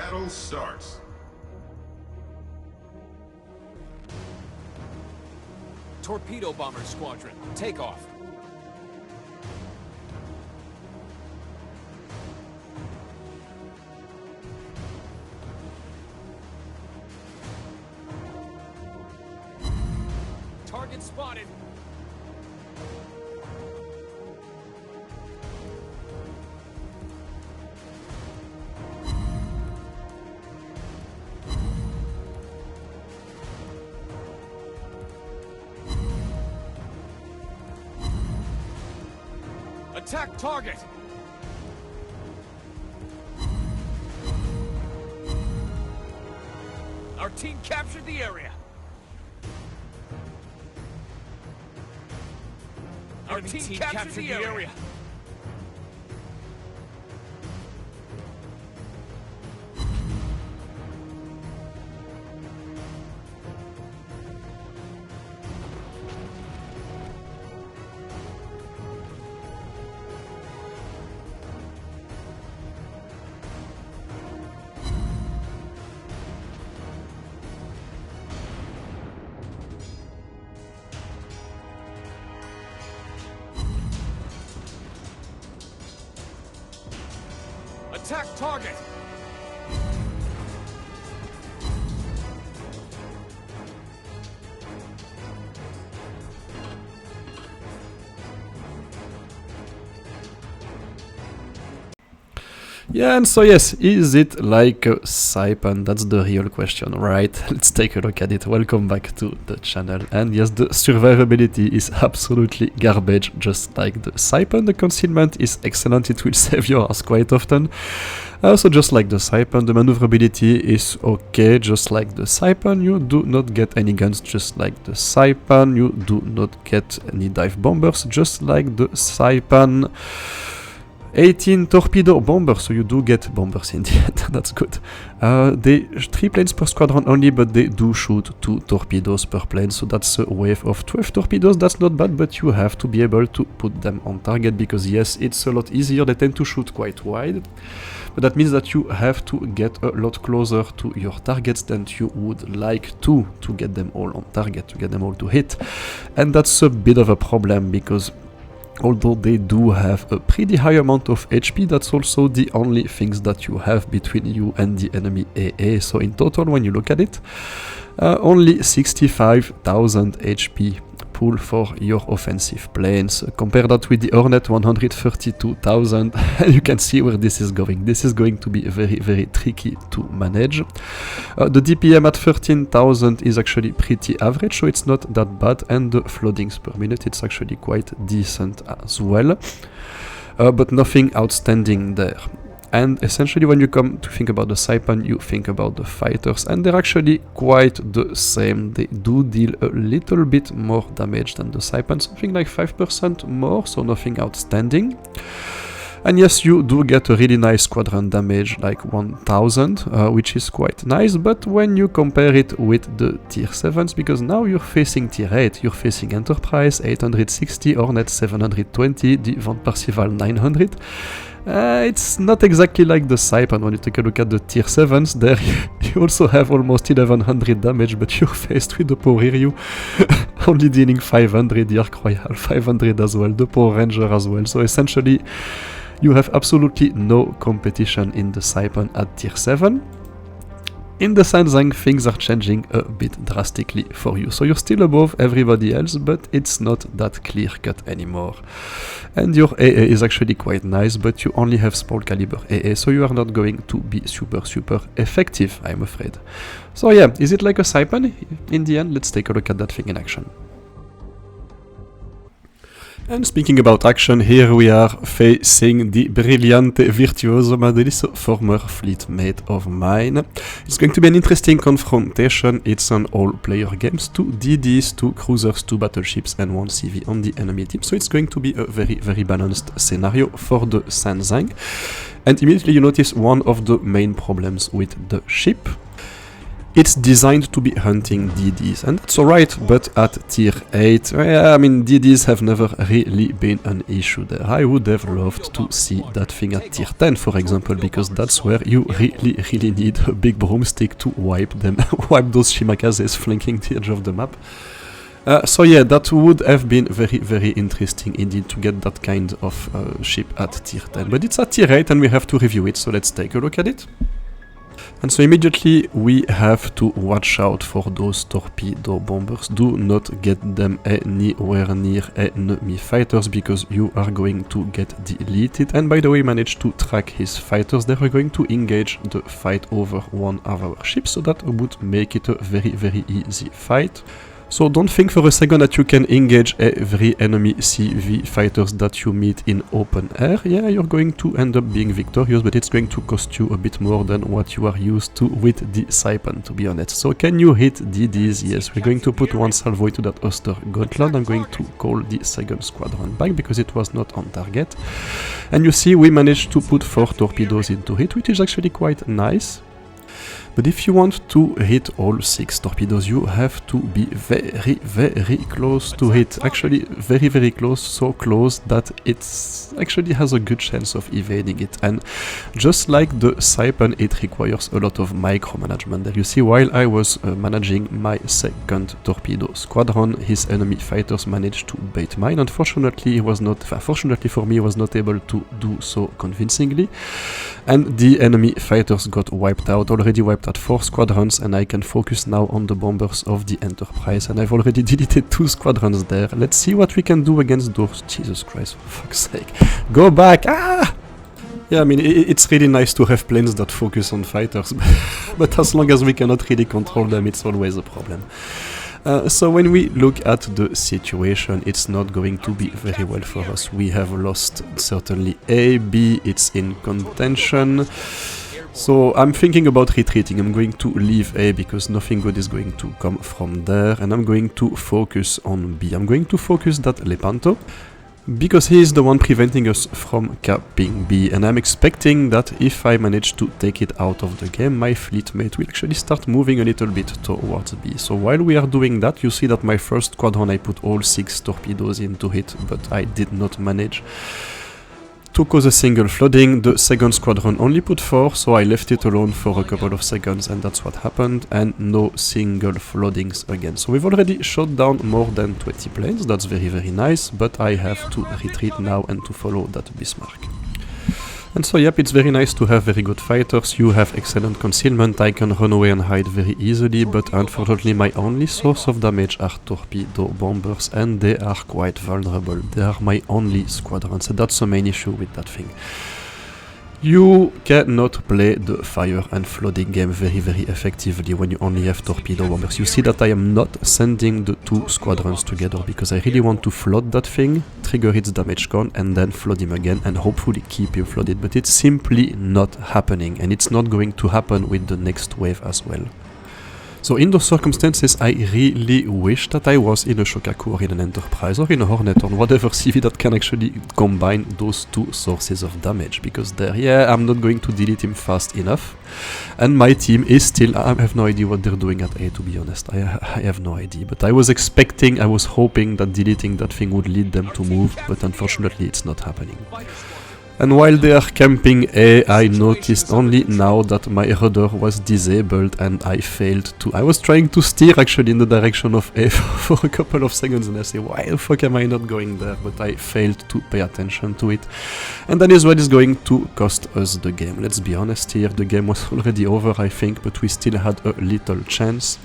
battle starts. Torpedo bomber squadron, take off. Target spotted. Attack target! Our team captured the area. Our team captured the area. Attack target! Yeah, and so yes, is it like a Saipan? That's the real question, right? Let's take a look at it. Welcome back to the channel. And yes, the survivability is absolutely garbage, just like the Saipan. The concealment is excellent, it will save your ass quite often. Also, just like the Saipan, the maneuverability is okay, just like the Saipan. You do not get any guns, just like the Saipan. You do not get any dive bombers, just like the Saipan. 18 torpedo bombers, so you do get bombers in the end. That's good. They 3 planes per squadron only, but they do shoot 2 torpedoes per plane, so that's a wave of 12 torpedoes. That's not bad, but you have to be able to put them on target, because yes, it's a lot easier. They tend to shoot quite wide, but that means that you have to get a lot closer to your targets than you would like to get them all on target, to get them all to hit. And that's a bit of a problem, because although they do have a pretty high amount of HP, that's also the only things that you have between you and the enemy AA. So in total, when you look at it, only 65,000 HP pool for your offensive planes. Compare that with the Hornet, 132,000, and you can see where this is going. This is going to be very, very tricky to manage. The DPM at 13,000 is actually pretty average, so it's not that bad, and the floodings per minute, it's actually quite decent as well, but nothing outstanding there. And essentially, when you come to think about the Saipan, you think about the fighters, and they're actually quite the same. They do deal a little bit more damage than the Saipan, something like 5% more, so nothing outstanding. And yes, you do get a really nice squadron damage, like 1000, which is quite nice, but when you compare it with the tier 7s, because now you're facing tier 8, you're facing Enterprise 860, Hornet 720, the Van Percival 900, it's not exactly like the Saipan. When you take a look at the tier 7s, there you also have almost 1100 damage, but you're faced with the Power Ryu, only dealing 500, the Arc Royal 500 as well, the Power Ranger as well, so essentially you have absolutely no competition in the Saipan at tier 7. In the Sanzang, things are changing a bit drastically for you, so you're still above everybody else, but it's not that clear-cut anymore. And your AA is actually quite nice, but you only have small caliber AA, so you are not going to be super effective, I'm afraid. So yeah, is it like a Saipan? In the end, let's take a look at that thing in action. And speaking about action, here we are facing the Brillante Virtuoso Madeliso, former fleet mate of mine. It's going to be an interesting confrontation. It's an all-player game, 2 DDs, 2 cruisers, 2 battleships and 1 CV on the enemy team. So it's going to be a very balanced scenario for the Sanzang. And immediately you notice one of the main problems with the ship. it's designed to be hunting DDs, and that's alright, but at tier 8, I mean, DDs have never really been an issue there. I would have loved to see that thing at tier 10, for example, because that's where you really need a big broomstick to wipe those Shimakazes flanking the edge of the map. So yeah, that would have been very interesting indeed to get that kind of ship at tier 10. But it's at tier 8 and we have to review it, so let's take a look at it. And so immediately we have to watch out for those torpedo bombers. Do not get them anywhere near enemy fighters because you are going to get deleted. And by the way, managed to track his fighters. They are going to engage the fight over one of our ships, so that would make it a very easy fight. So don't think for a second that you can engage every enemy CV fighters that you meet in open air. Yeah, you're going to end up being victorious, but it's going to cost you a bit more than what you are used to with the Saipan, to be honest. So can you hit DDs? Yes, we're going to put one salvo into that Oster Gauntlet. I'm going to call the second squadron back because it was not on target. And you see we managed to put 4 torpedoes into it, which is actually quite nice. But if you want to hit all 6 torpedoes, you have to be very close to hit. Actually, very close, so close that it actually has a good chance of evading it. And just like the Saipan, it requires a lot of micromanagement. There you see, while I was managing my second torpedo squadron, his enemy fighters managed to bait mine. Unfortunately, fortunately for me, he was not able to do so convincingly. And the enemy fighters got wiped out, already wiped out 4 squadrons, and I can focus now on the bombers of the Enterprise. And I've already deleted 2 squadrons there. Let's see what we can do against those. Jesus Christ, for fuck's sake. Go back! Ah! Yeah, I mean, it's really nice to have planes that focus on fighters, but as long as we cannot really control them, it's always a problem. So when we look at the situation, it's not going to be very well for us. We have lost certainly A, B, it's in contention. So I'm thinking about retreating. I'm going to leave A because nothing good is going to come from there, and I'm going to focus on B. I'm going to focus that Lepanto, because he is the one preventing us from capping B, and I'm expecting that if I manage to take it out of the game, my fleet mate will actually start moving a little bit towards B. So while we are doing that, you see that my first squadron I put all 6 torpedoes into it, but I did not manage to cause a single flooding. The second squadron only put 4, so I left it alone for a couple of seconds, and that's what happened, and no single floodings again. So we've already shot down more than 20 planes, that's very nice, but I have to retreat now and to follow that Bismarck. And so yep, it's very nice to have very good fighters. You have excellent concealment, I can run away and hide very easily, but unfortunately my only source of damage are torpedo bombers, and they are quite vulnerable. They are my only squadrons, and that's the main issue with that thing. You cannot play the fire and flooding game very effectively when you only have torpedo bombers. You see that I am not sending the 2 squadrons together because I really want to flood that thing, trigger its damage con, and then flood him again and hopefully keep him flooded. But it's simply not happening, and it's not going to happen with the next wave as well. So in those circumstances, I really wish that I was in a Shokaku or in an Enterprise or in a Hornet or whatever CV that can actually combine those 2 sources of damage, because there, yeah, I'm not going to delete him fast enough. And my team is still, I have no idea what they're doing at A, to be honest. I have no idea, but I was hoping that deleting that thing would lead them to move, but unfortunately it's not happening. And while they are camping A, I noticed only now that my rudder was disabled and I failed to... I was trying to steer actually in the direction of A for a couple of seconds, and I say, why the fuck am I not going there? But I failed to pay attention to it. And that is what is going to cost us the game. Let's be honest here, the game was already over, I think, but we still had a little chance.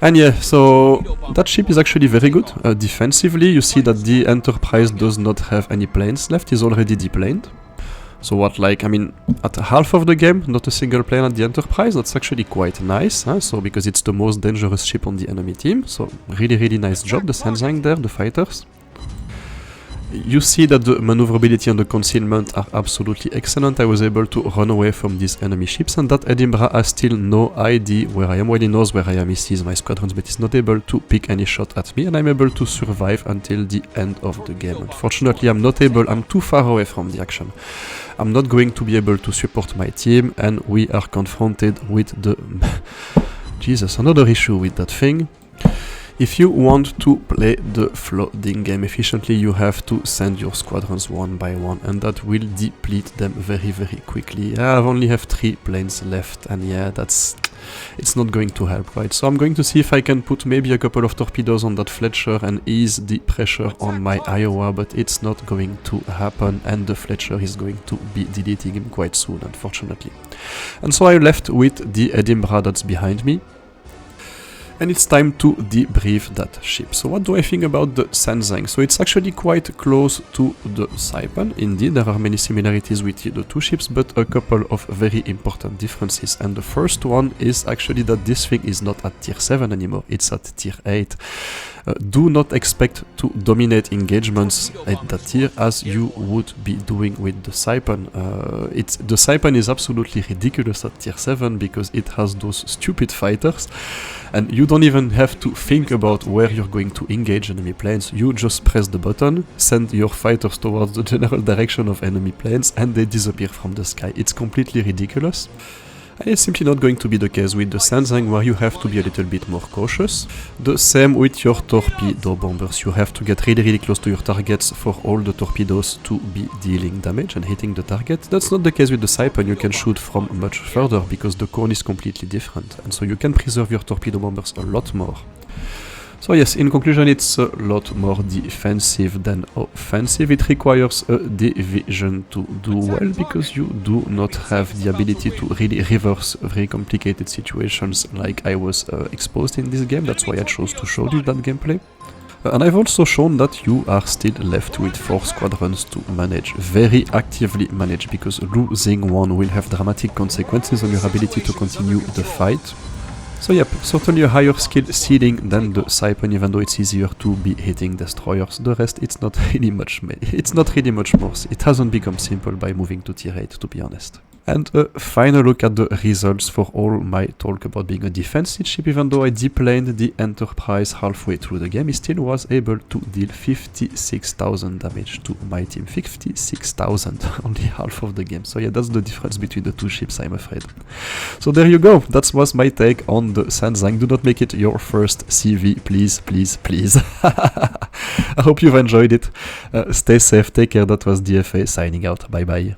And yeah, so that ship is actually very good defensively. You see that the Enterprise does not have any planes left, is already deplaned. So what, like, I mean, at half of the game, not a single plane at the Enterprise, that's actually quite nice, huh? So because it's the most dangerous ship on the enemy team, so really nice job, the Sanzang there, the fighters. You see that the maneuverability and the concealment are absolutely excellent. I was able to run away from these enemy ships, and that Edinburgh has still no idea where I am. Well, he knows where I am, he sees my squadrons, but he's not able to pick any shot at me, and I'm able to survive until the end of the game. Unfortunately, I'm too far away from the action. I'm not going to be able to support my team, and we are confronted with the Jesus, another issue with that thing. If you want to play the flooding game efficiently, you have to send your squadrons one by one, and that will deplete them very, very quickly. I only have 3 planes left, and yeah, it's not going to help, right? So I'm going to see if I can put maybe a couple of torpedoes on that Fletcher and ease the pressure on my Iowa, but it's not going to happen, and the Fletcher is going to be deleting him quite soon, unfortunately. And so I'm left with the Edinburgh that's behind me. And it's time to debrief that ship. So what do I think about the Sanzang? So it's actually quite close to the Saipan. Indeed, there are many similarities with the two ships, but a couple of very important differences. And the first one is actually that this thing is not at tier 7 anymore, it's at tier 8. Do not expect to dominate engagements at that tier as you would be doing with the Saipan. The Saipan is absolutely ridiculous at tier 7 because it has those stupid fighters, and you don't even have to think about where you're going to engage enemy planes. You just press the button, send your fighters towards the general direction of enemy planes, and they disappear from the sky. It's completely ridiculous. And it's simply not going to be the case with the Sanzang, where you have to be a little bit more cautious. The same with your torpedo bombers. You have to get really, really close to your targets for all the torpedoes to be dealing damage and hitting the target. That's not the case with the Saipan. You can shoot from much further because the cone is completely different, and so you can preserve your torpedo bombers a lot more. So yes, in conclusion, it's a lot more defensive than offensive. It requires a division to do well, because you do not have the ability to really reverse very complicated situations like I was exposed in this game. That's why I chose to show you that gameplay. And I've also shown that you are still left with 4 squadrons to manage, very actively manage, because losing one will have dramatic consequences on your ability to continue the fight. So yep, certainly a higher skill ceiling than the Saipan, even though it's easier to be hitting destroyers. The rest, it's not really much more. It hasn't become simple by moving to tier 8, to be honest. And a final look at the results for all my talk about being a defensive ship. Even though I deplaned the Enterprise halfway through the game, he still was able to deal 56,000 damage to my team. 56,000, only half of the game. So yeah, that's the difference between the two ships, I'm afraid. So there you go, that was my take on the Sanzang. Do not make it your first CV, please, please, please. I hope you've enjoyed it. Stay safe, take care, that was DFA signing out, bye bye.